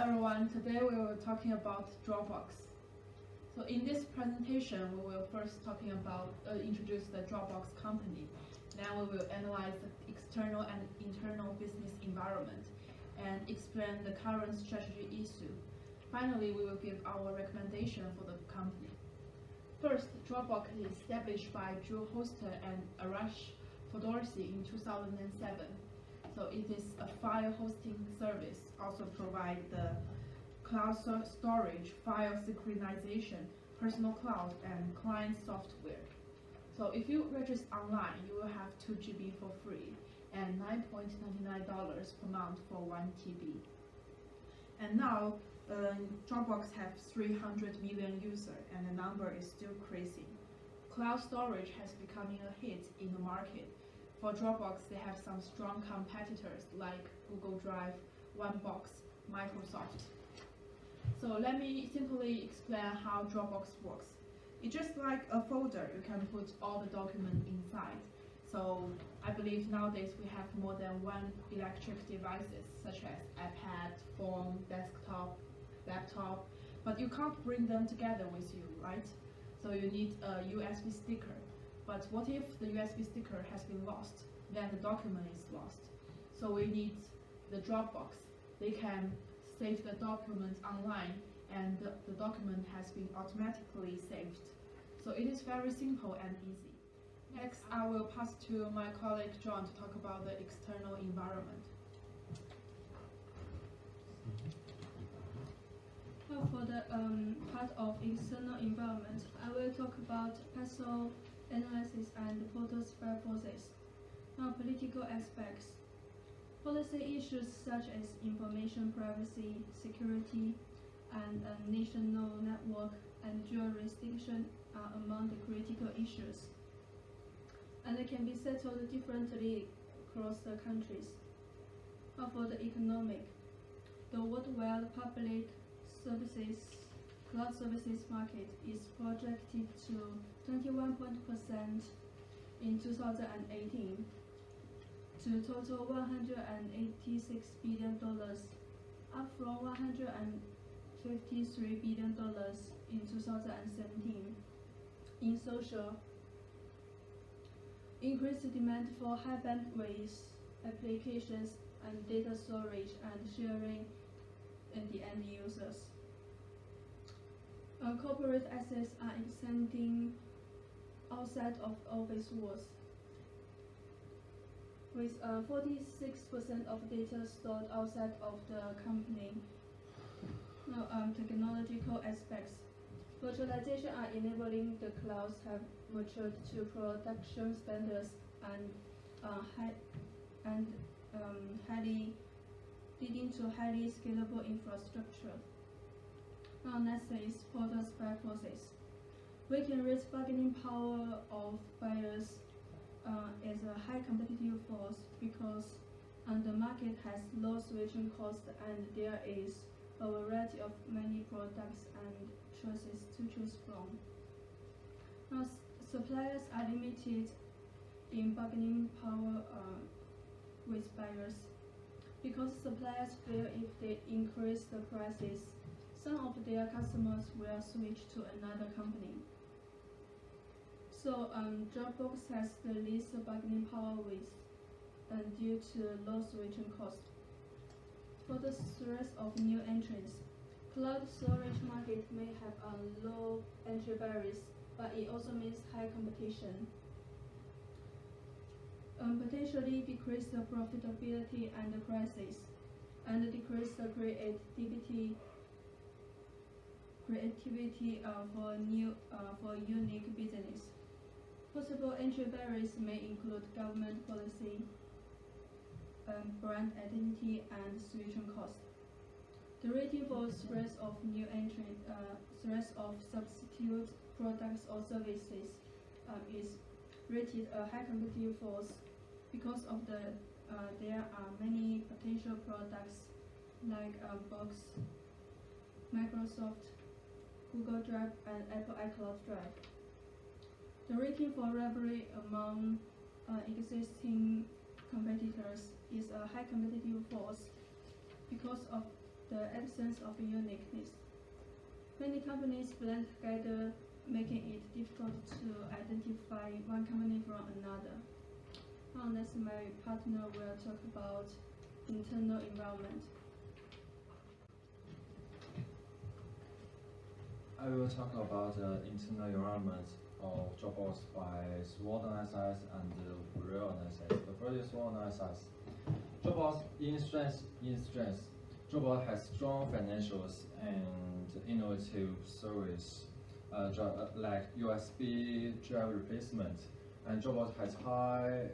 everyone, today we will talking about Dropbox. So in this presentation, we will first introduce the Dropbox company. Then we will analyze the external and internal business environment and explain the current strategy issue. Finally, we will give our recommendation for the company. First, Dropbox is established by Drew Hoster and Arash Fodorsi in 2007. So it is a file hosting service, also provide the cloud storage, file synchronization, personal cloud, and client software. So if you register online, you will have 2 GB for free and $9.99 per month for 1 TB. And now, Dropbox has 300 million users, and the number is still increasing. Cloud storage has becoming a hit in the market. For Dropbox, they have some strong competitors like Google Drive, OneBox, Microsoft. So let me simply explain how Dropbox works. It's just like a folder, you can put all the documents inside. So I believe nowadays we have more than one electric devices such as iPad, phone, desktop, laptop, but you can't bring them together with you, right? So you need a USB sticker. But what if the USB sticker has been lost? Then the document is lost. So we need the Dropbox. They can save the document online, and the document has been automatically saved. So it is very simple and easy. Next, I will pass to my colleague John to talk about the external environment. For the part of external environment, I will talk about personal analysis and photosphere process. Now, political aspects. Policy issues such as information privacy, security, and national network and jurisdiction are among the critical issues. And they can be settled differently across the countries. Now, for the economic, the worldwide public services cloud services market is projected to 21% in 2018 to total $186 billion, up from $153 billion in 2017. In social, increased demand for high bandwidth applications and data storage and sharing in the end users. Corporate assets are extending outside of office walls, with 46% of data stored outside of the company. Now, technological aspects. Virtualization are enabling the clouds have matured to production standards and leading to highly scalable infrastructure. Now, next is photosphere process. We can raise bargaining power of buyers as a high competitive force because the market has low switching cost and there is a variety of many products and choices to choose from. Now, suppliers are limited in bargaining power with buyers because suppliers fear if they increase the prices, some of their customers will switch to another company. So Dropbox has the least bargaining power with due to low switching cost. For the threat of new entrants, cloud storage market may have a low entry barriers, but it also means high competition. Potentially decrease the profitability and the prices, and decrease the creativity for unique business. Possible entry barriers may include government policy, brand identity, and switching cost. The rating for threats of new entrant, threats of substitute products or services is rated a high competitive force because of there are many potential products like Box, Microsoft, Google Drive, and Apple iCloud Drive. The rating for rivalry among existing competitors is a high competitive force because of the absence of uniqueness. Many companies blend together, making it difficult to identify one company from another. Now, next, my partner will talk about internal environment. I will talk about the internal environment of Dropbox by SWOT analysis and real analysis. The first is SWOT analysis. Dropbox in strength. Dropbox has strong financials and innovative service like USB drive replacement, and Dropbox has high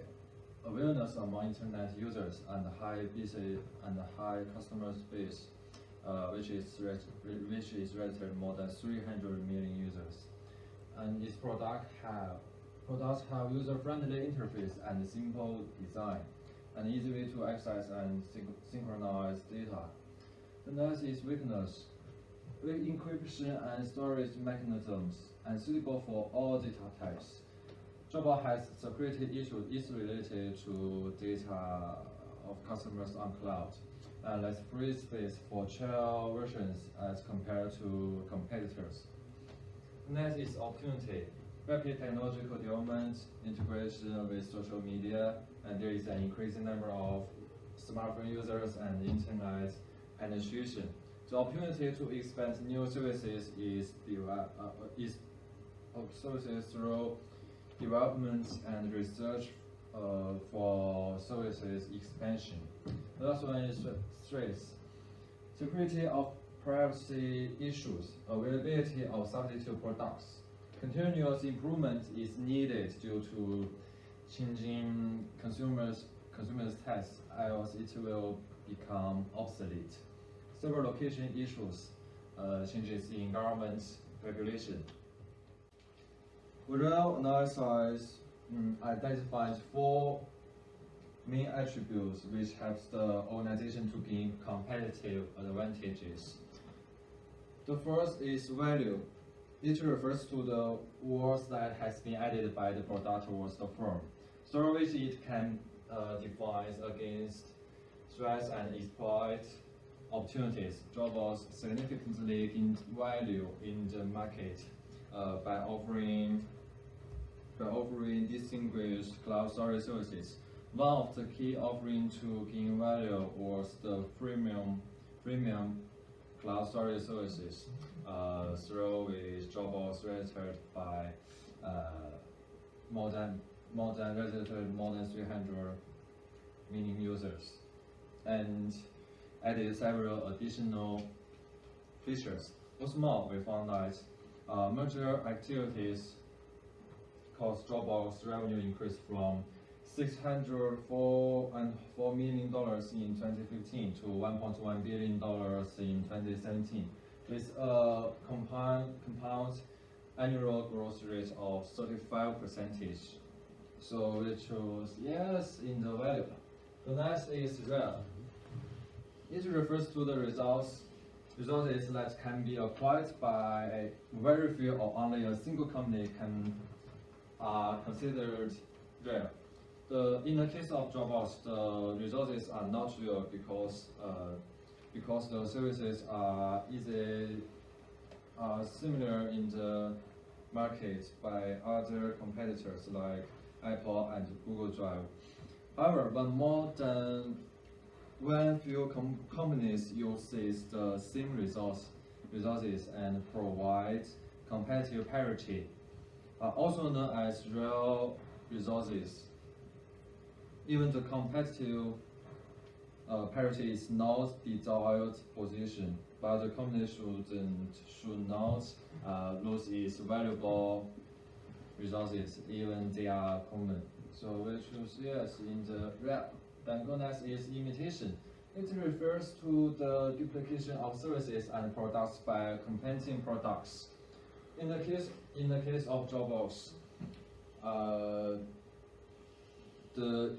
awareness among internet users and high BC and high customer base, which is registered more than 300 million users. And its products have user-friendly interface and simple design, and easy way to access and synchronize data. The next is weakness. Weak encryption and storage mechanisms, and suitable for all data types. Dropbox has security issues related to data of customers on cloud, and less free space for trial versions as compared to competitors. Next is opportunity. Rapid technological development, integration with social media, and there is an increasing number of smartphone users and internet penetration. The opportunity to expand new services is services through development and research for services expansion. The last one is stress. Security of privacy issues, availability of substitute products. Continuous improvement is needed due to changing consumers' tastes, else it will become obsolete. Several location issues, changes in government regulation. Real analysis identifies 4 main attributes which helps the organization to gain competitive advantages. The first is value. It refers to the worth that has been added by the product towards the firm, through which it can define against threats and exploit opportunities. Dropbox significantly gained value in the market by offering distinguished cloud storage services. One of the key offerings to gain value was the premium cloud storage services, through which Dropbox registered by more than 300 million users, and added several additional features. What's more, we found that merger activities caused Dropbox revenue increase from $604 million in 2015 to $1.1 billion in 2017, with a compound annual growth rate of 35%. So it shows yes in the value. The next is rare. It refers to the resources that can be acquired by very few or only a single company are considered rare. In the case of Dropbox, the resources are not real because the services are similar in the market by other competitors like Apple and Google Drive. However, when few companies uses the same resources and provide competitive parity, also known as real resources. Even the competitive parity is not the desired position, but the company should not lose its valuable resources, even they are common. So we choose yes in the red. Then next is imitation. It refers to the duplication of services and products by competing products. In the case of Dropbox, the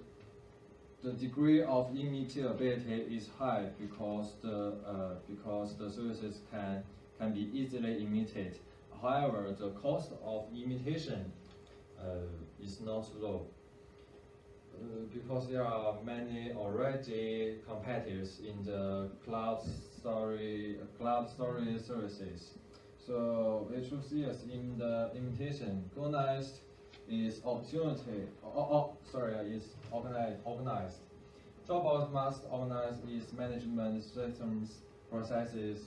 degree of imitability is high because the services can be easily imitated. However, the cost of imitation is not low. Because there are many already competitors in the cloud cloud storage services. So we should see as in the invitation, organized is opportunity. Is organized. Dropbox must organize its management systems, processes,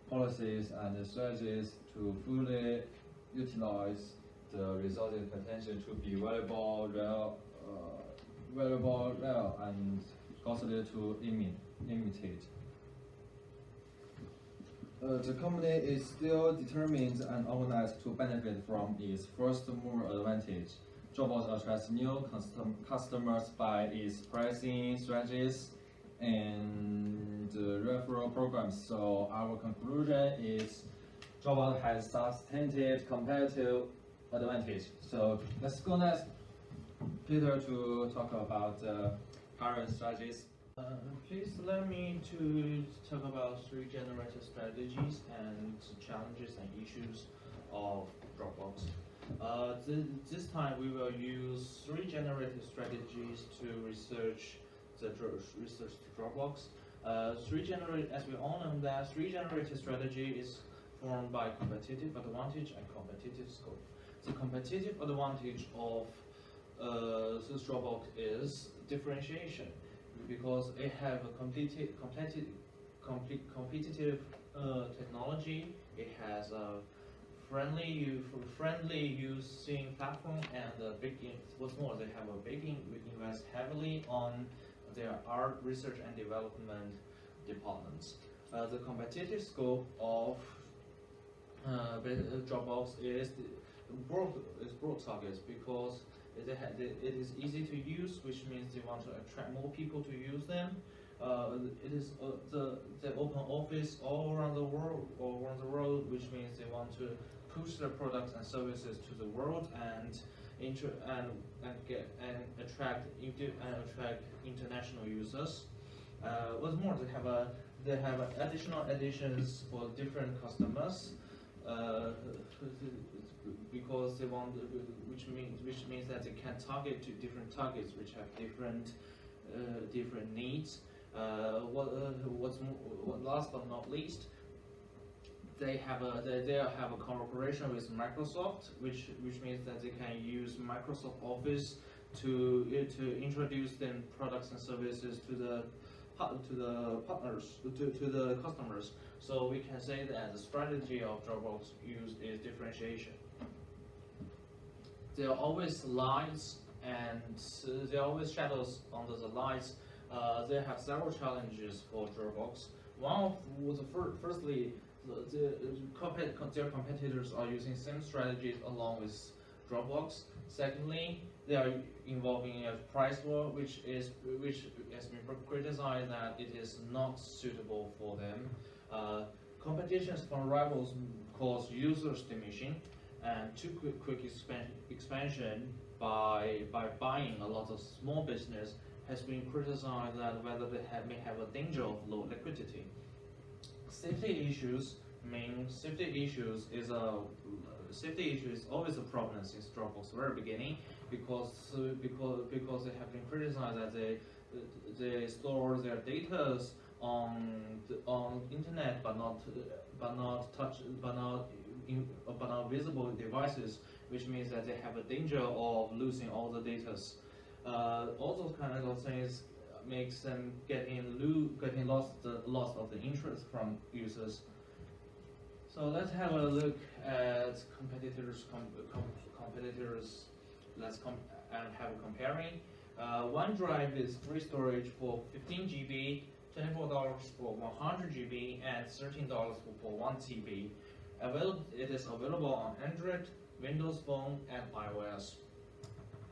policies, and strategies to fully utilize the resulting potential to be valuable, real, and costly to imitate. The company is still determined and organized to benefit from its first mover advantage. Dropbox attracts new customers by its pricing strategies and referral programs. So our conclusion is Dropbox has substantive competitive advantage. So let's go next, Peter, to talk about current strategies. Please allow me to talk about three generator strategies and challenges and issues of Dropbox. This time we will use three generator strategies to research the Dropbox. As we all know that three generator strategy is formed by competitive advantage and competitive scope. The competitive advantage of this Dropbox is differentiation, because it have a competitive technology. It has a friendly using platform, and what's more, they have a big invest heavily on their art research and development departments. The competitive scope of Dropbox is broad targets, because it is easy to use, which means they want to attract more people to use them. It is the open office all around the world, which means they want to push their products and services to the world and attract international users. What's more, they have additional additions for different customers. Because they want, which means that they can target to different targets which have different needs. Last but not least, they have a cooperation with Microsoft, which means that they can use Microsoft Office to introduce them products and services to the partners, to the customers. So we can say that the strategy of Dropbox used is differentiation. There are always lights and there are always shadows under the lights. They have several challenges for Dropbox. Firstly, their competitors are using same strategies along with Dropbox. Secondly, they are involving a price war, which has been criticized that it is not suitable for them. Competitions from rivals cause user diminishing, and too quick expansion by buying a lot of small business has been criticized that whether they may have a danger of low liquidity. Safety issues is always a problem since Dropbox very beginning, because they have been criticized that they store their data on internet but not visible devices, which means that they have a danger of losing all the data. All those kind of things makes them getting lost of the interest from users. So let's have a look at competitors. And have a comparing. OneDrive is free storage for 15 GB, $24 for 100 GB, and $13 for 1 TB. It is available on Android, Windows Phone, and iOS.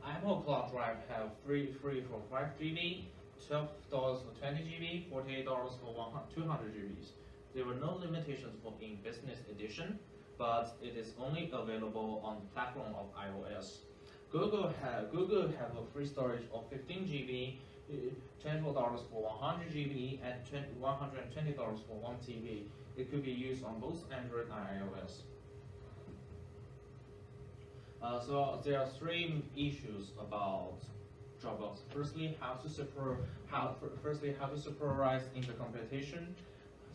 Apple Cloud Drive have free for 5 GB, $12 for 20 GB, $48 for 200 GB. There were no limitations for in Business Edition, but it is only available on the platform of iOS. Google have a free storage of 15 GB, $24 for 100 GB, and $120 for 1 TB. It could be used on both Android and iOS. So there are three issues about Dropbox. Firstly, how to supervise intercompetition.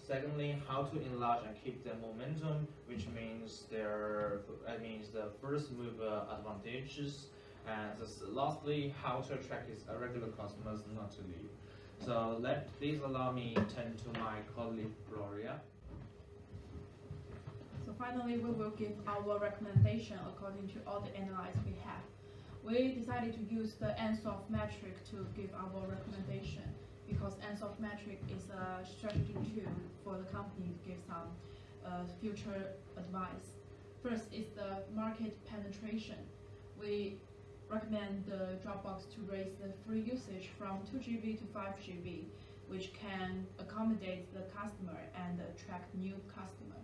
Secondly, how to enlarge and keep the momentum, which means the first mover advantages. And lastly, how to attract its regular customers not to leave. So please allow me turn to my colleague Gloria. So finally, we will give our recommendation according to all the analyses we have. We decided to use the ANSOF metric to give our recommendation because ANSOF metric is a strategy tool for the company to give some future advice. First is the market penetration. We recommend the Dropbox to raise the free usage from 2 GB to 5 GB, which can accommodate the customer and attract new customer.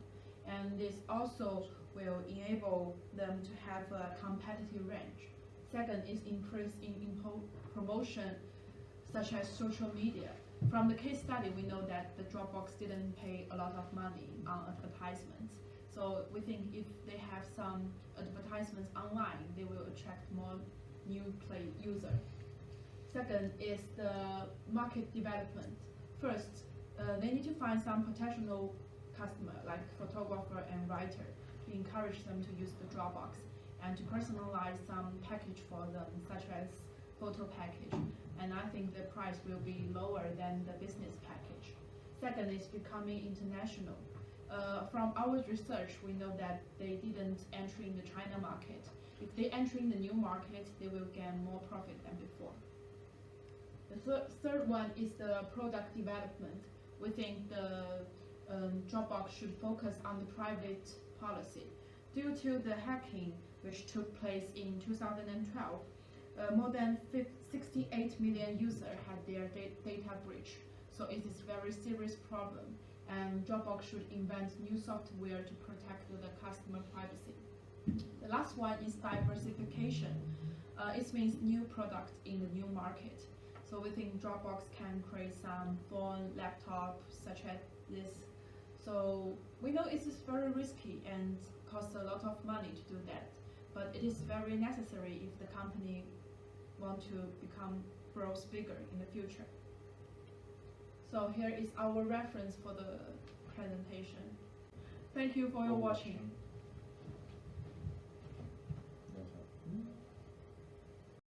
And this also will enable them to have a competitive range. Second is increase in promotion, such as social media. From the case study, we know that the Dropbox didn't pay a lot of money on advertisements. So we think if they have some advertisements online, they will attract more new users. Second is the market development. First, they need to find some potential customer, like photographer and writer, to encourage them to use the Dropbox and to personalize some package for them, such as photo package. And I think the price will be lower than the business package. Second is becoming international. From our research, we know that they didn't enter in the China market. If they enter in the new market, they will gain more profit than before. The third one is the product development. We think the Dropbox should focus on the private policy. Due to the hacking which took place in 2012, more than 68 million users had their data breached. So it is a very serious problem, and Dropbox should invent new software to protect the customer privacy. The last one is diversification. It means new products in the new market. So we think Dropbox can create some phone, laptop, such as this. So we know it is very risky and costs a lot of money to do that, but it is very necessary if the company want to grow bigger in the future. So here is our reference for the presentation. Thank you for your watching.